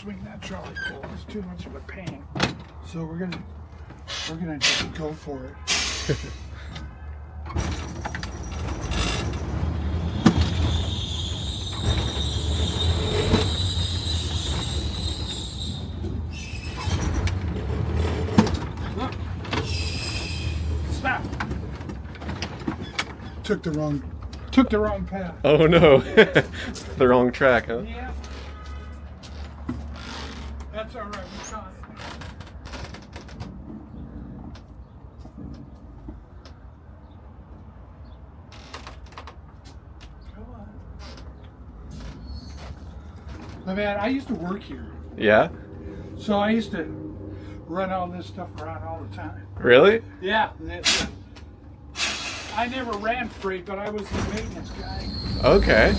swing that trolley pole. It's too much of a pain. So we're gonna just go for it. Stop. Took the wrong path. Oh no. The wrong track, huh? Yeah. That's all right. We caught it. Come on. Man, I used to work here. Yeah? So I used to run all this stuff around all the time. Really? Yeah. I never ran freight, but I was the maintenance guy. Okay.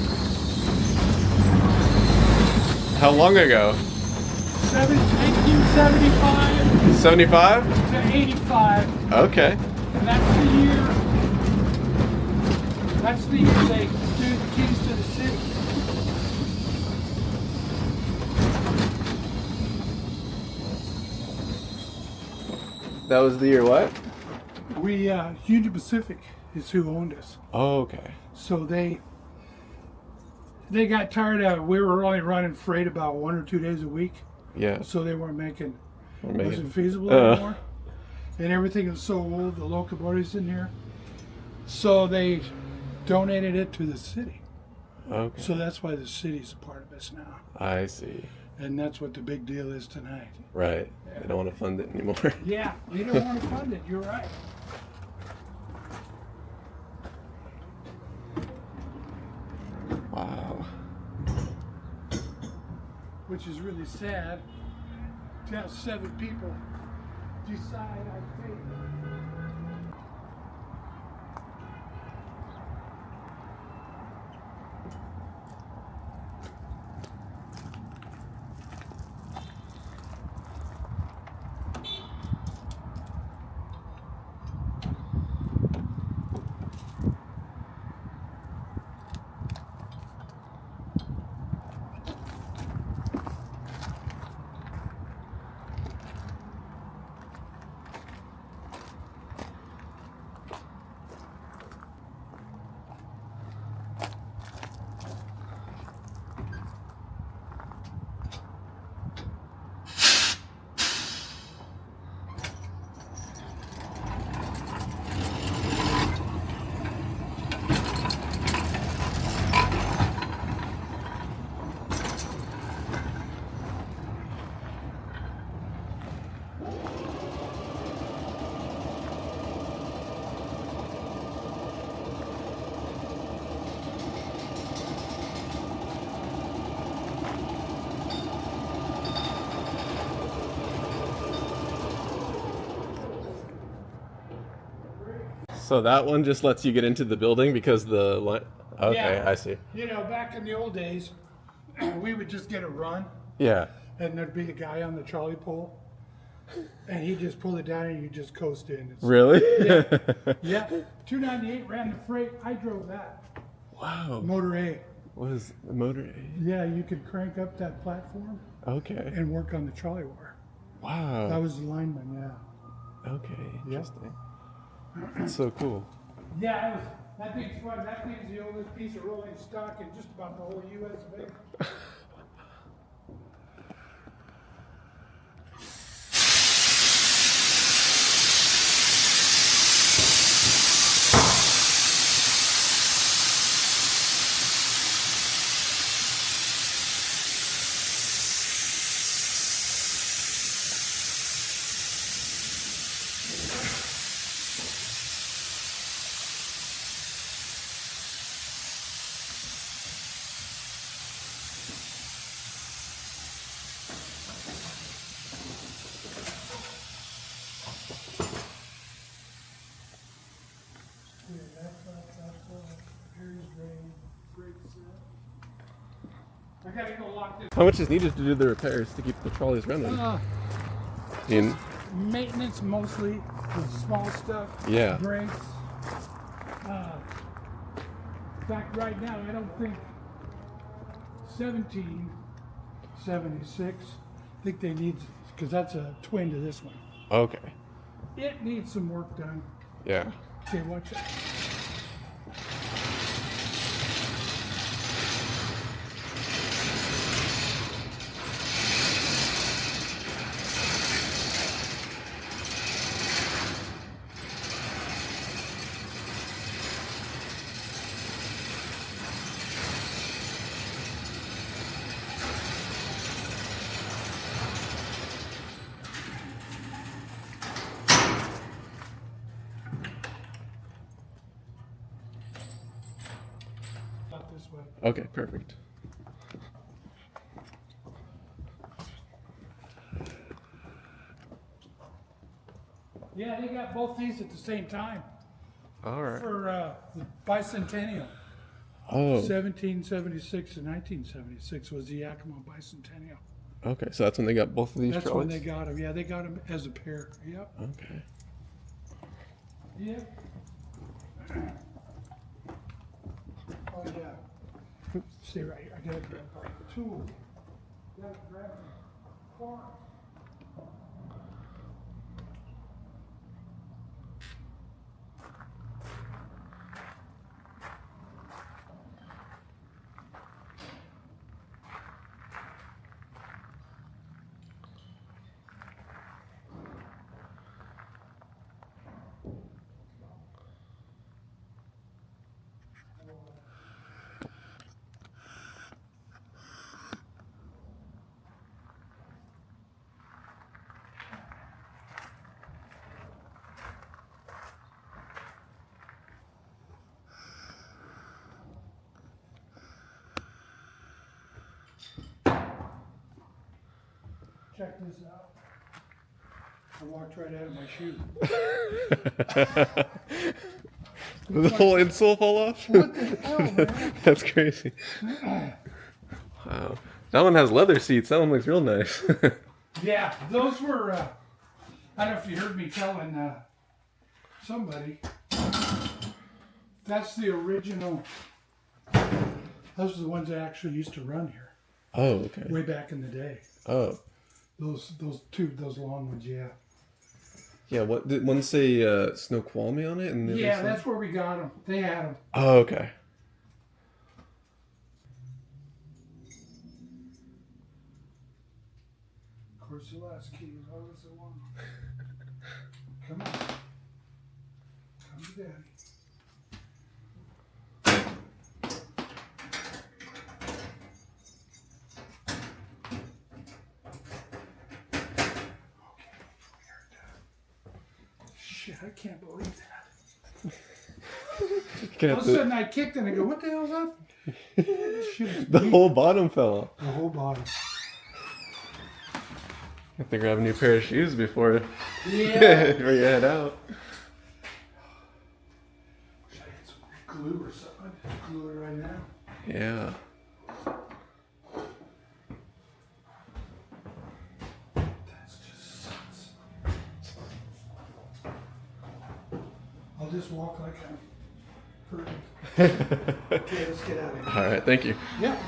How long ago? 1975 75? to 85. Okay. And that's the year they threw the keys to the city. That was the year what? Union Pacific is who owned us. Oh, okay. So they got tired of, we were only running freight about 1 or 2 days a week. Yeah. So they weren't Wasn't wasn't feasible anymore. And everything was so old, the locomotives in here. So they donated it to the city. Okay. So that's why the city's a part of us now. I see. And that's what the big deal is tonight. Right. They don't want to fund it anymore. Yeah, we don't want to fund it, you're right. Wow. Which is really sad to have 7 people decide our fate. So that one just lets you get into the building because the line. Okay, Yeah. I see. You know, back in the old days, we would just get a run, Yeah. and there'd be a guy on the trolley pole, and he'd just pull it down, and you just coast in. Really? Yeah, 298 ran the freight. I drove that. Wow. Motor A. Was the motor? Yeah, you could crank up that platform Okay. and work on the trolley wire. Wow. I was the lineman, yeah. Okay. Interesting. That's so cool. Yeah, that thing's fun. That thing's the oldest piece of rolling stock in just about the whole U.S. of A. I gotta go lock this. How much is needed to do the repairs to keep the trolleys running? In Maintenance mostly, the small stuff. Yeah. Brakes. In fact, right now I don't think 17 76. I think they need, because that's a twin to this one. Okay. It needs some work done. Yeah. Okay, watch it. Not this way. Okay, perfect. Yeah, they got both these at the same time All right. for the bicentennial. Oh, 1776 and 1976 was the Yakima bicentennial. okay. So that's when they got both of these That's trolleys? when they got them. Yeah, they got them as a pair. Yep. Okay. Yep. Oh yeah. Stay right here. I gotta grab the tool. Gotta grab the fork. Check this out. I walked right out of my shoe. Did the whole insole fall off? What the hell, man? That's crazy. Wow. That one has leather seats. That one looks real nice. Yeah, those were, I don't know if you heard me telling somebody, that's the original, those are the ones that actually used to run here, Oh, okay. way back in the day. Oh. Those long ones, yeah. Yeah, what did one say Snoqualmie on it? And the Yeah, other that's where we got them. They had them. Oh, okay. Of course, the last key is always the one. Come on. Come to daddy. Shit, I can't believe that. All of a sudden I kicked and I go, what the hell is that? Shit, The whole bottom fell off. the whole bottom. Have to grab a new pair of shoes before, Yeah. before you head out. Should I get some glue or something? Just glue it right now. Yeah. That's just sucks. I'll just walk like I'm perfect. Okay, let's get out of here. All right, thank you. Yep.